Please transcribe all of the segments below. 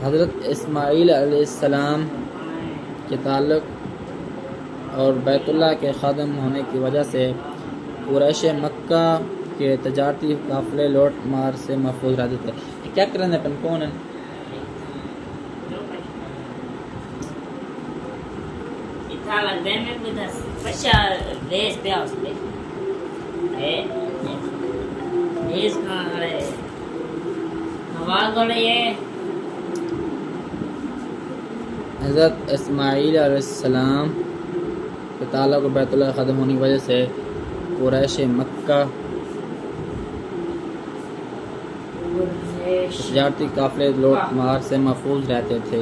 حضرت اسماعیل علیہ السلام کے تعلق اور بیت اللہ کے خادم ہونے کی وجہ سے قریش مکہ کے تجارتی قافلے لوٹ مار سے محفوظ رہتے تھے. کیا کرنے پن کون ہے؟ حضرت اسماعیل علیہ السلام کے تعلق بیت اللہ ختم ہونے کی وجہ سے قریش مکہ تجارتی قافلے لوٹ مار سے محفوظ رہتے تھے.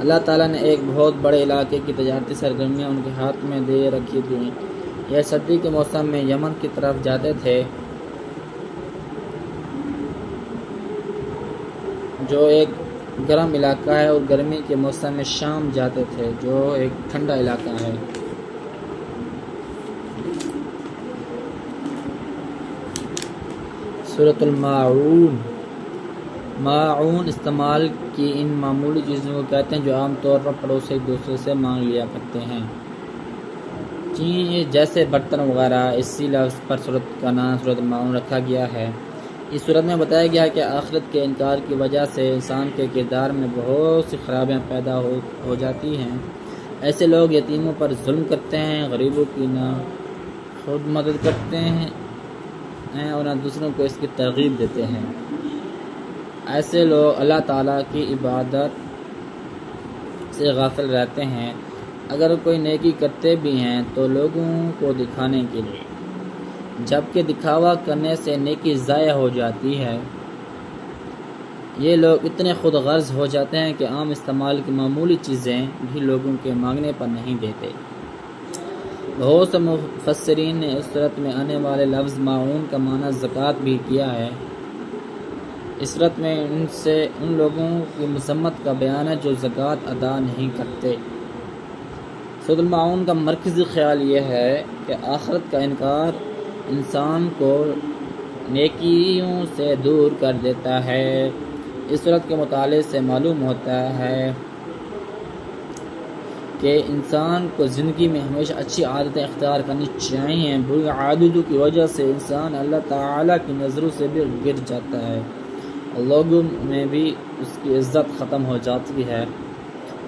اللہ تعالیٰ نے ایک بہت بڑے علاقے کی تجارتی سرگرمیاں ان کے ہاتھ میں دے رکھی تھیں. یہ سردی کے موسم میں یمن کی طرف جاتے تھے جو ایک گرم علاقہ ہے، اور گرمی کے موسم میں شام جاتے تھے جو ایک ٹھنڈا علاقہ ہے. سورۃ الماعون. ماعون استعمال کی ان معمولی چیزوں کو کہتے ہیں جو عام طور پر پڑوسی ایک دوسرے سے مانگ لیا کرتے ہیں، جیسے برتن وغیرہ. اسی لفظ پر سورت کا نام سورۃ الماعون رکھا گیا ہے. اس صورت میں بتایا گیا ہے کہ آخرت کے انکار کی وجہ سے انسان کے کردار میں بہت سی خرابیاں پیدا ہو جاتی ہیں. ایسے لوگ یتیموں پر ظلم کرتے ہیں، غریبوں کی نہ خود مدد کرتے ہیں اور نہ دوسروں کو اس کی ترغیب دیتے ہیں. ایسے لوگ اللہ تعالیٰ کی عبادت سے غافل رہتے ہیں. اگر کوئی نیکی کرتے بھی ہیں تو لوگوں کو دکھانے کے لیے، جبکہ دکھاوا کرنے سے نیکی ضائع ہو جاتی ہے. یہ لوگ اتنے خود غرض ہو جاتے ہیں کہ عام استعمال کی معمولی چیزیں بھی لوگوں کے مانگنے پر نہیں دیتے. بہت سے مفسرین نے اس صورت میں آنے والے لفظ معاون کا معنی زکوٰۃ بھی کیا ہے. اس صورت میں ان لوگوں کی مذمت کا بیان ہے جو زکوٰۃ ادا نہیں کرتے. سورۃ الماعون کا مرکزی خیال یہ ہے کہ آخرت کا انکار انسان کو نیکیوں سے دور کر دیتا ہے. اس صورت کے مطالعے سے معلوم ہوتا ہے کہ انسان کو زندگی میں ہمیشہ اچھی عادتیں اختیار کرنی چاہیے. بری عادتوں کی وجہ سے انسان اللہ تعالیٰ کی نظروں سے بھی گر جاتا ہے اور لوگوں میں بھی اس کی عزت ختم ہو جاتی ہے.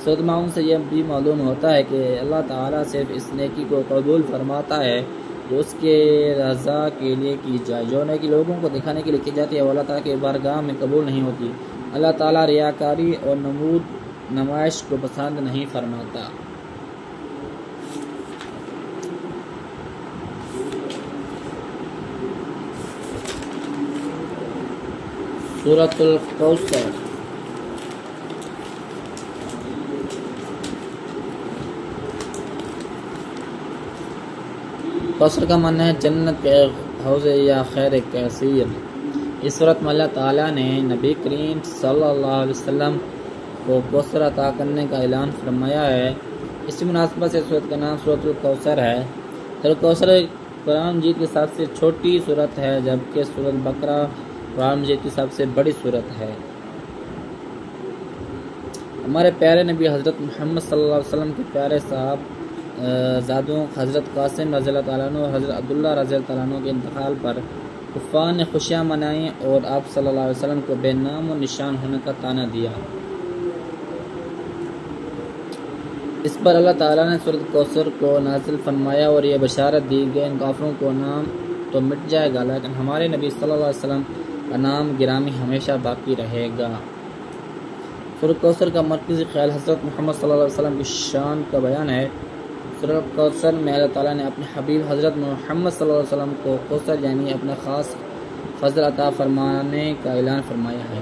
سورۃ الماعون سے یہ بھی معلوم ہوتا ہے کہ اللہ تعالیٰ صرف اس نیکی کو قبول فرماتا ہے جو اس کے رضا کے لیے کی جائے. جو نیکی لوگوں کو دکھانے کے لیے کی جاتی ہے وہ اللہ تعالیٰ کے بارگاہ میں قبول نہیں ہوتی. اللہ تعالیٰ ریاکاری اور نمائش کو پسند نہیں فرماتا. سورۃ الکوثر. کوثر کا معنی ہے جنت کے حوض یا خیر کثیر. اس صورت میں اللہ تعالیٰ نے نبی کریم صلی اللہ علیہ وسلم کو کوثر عطا کرنے کا اعلان فرمایا ہے. اسی مناسبت سے صورت کا نام سورۃ الکوثر ہے. سورۃ کوثر قرآن مجید کی سب سے چھوٹی صورت ہے جبکہ سورۃ بقرہ قرآن مجید کی سب سے بڑی صورت ہے. ہمارے پیارے نبی حضرت محمد صلی اللہ علیہ وسلم کے پیارے صاحب زادوں حضرت قاسم رضی اللہ تعالیٰ عنہ اور حضرت عبداللہ رضی اللہ تعالیٰ عنہ کے انتقال پر کفار نے خوشیاں منائیں اور آپ صلی اللہ علیہ وسلم کو بے نام و نشان ہونے کا طعنہ دیا. اس پر اللہ تعالیٰ نے سورۃ کوثر کو نازل فرمایا اور یہ بشارت دی کہ ان کافروں کو نام تو مٹ جائے گا لیکن ہمارے نبی صلی اللہ علیہ وسلم کا نام گرامی ہمیشہ باقی رہے گا. سورۃ کوثر کا مرکزی خیال حضرت محمد صلی اللہ علیہ وسلم کی شان کا بیان ہے. سورۃ کوثر میں اللہ تعالیٰ نے اپنے حبیب حضرت محمد صلی اللہ علیہ وسلم کو کوثر یعنی اپنا خاص فضل عطا فرمانے کا اعلان فرمایا ہے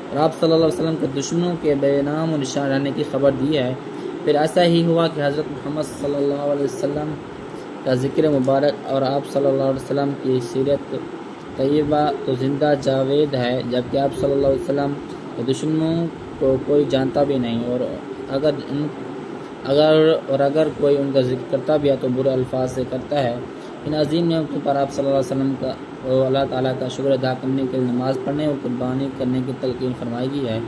اور آپ صلی اللہ علیہ وسلم کو دشمنوں کے بے نام و نشان رہنے کی خبر دی ہے. پھر ایسا ہی ہوا کہ حضرت محمد صلی اللہ علیہ وسلم کا ذکر مبارک اور آپ صلی اللہ علیہ وسلم کی سیرت طیبہ تو زندہ جاوید ہے جبکہ آپ صلی اللہ علیہ وسلم کے دشمنوں کو کوئی جانتا بھی نہیں اور اگر کوئی ان کا ذکر کرتا بھی ہے تو برے الفاظ سے کرتا ہے ان عظیم نعمتوں پر آپ صلی اللہ علیہ وسلم کا اللہ تعالیٰ کا شکر ادا کرنے کے لیے نماز پڑھنے اور قربانی کرنے کی تلقین فرمائی گئی ہے۔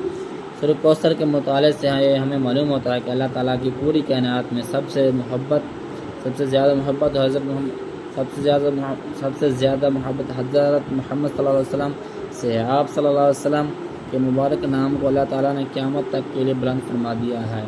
سورہ کوثر کے مطالعے سے ہمیں معلوم ہوتا ہے کہ اللہ تعالیٰ کی پوری کائنات میں سب سے زیادہ محبت حضرت حضرت محمد صلی اللہ علیہ وسلم سے ہے۔ آپ صلی اللہ علیہ وسلم کے مبارک نام کو اللہ تعالیٰ نے قیامت تک کے لیے بلند فرما دیا ہے۔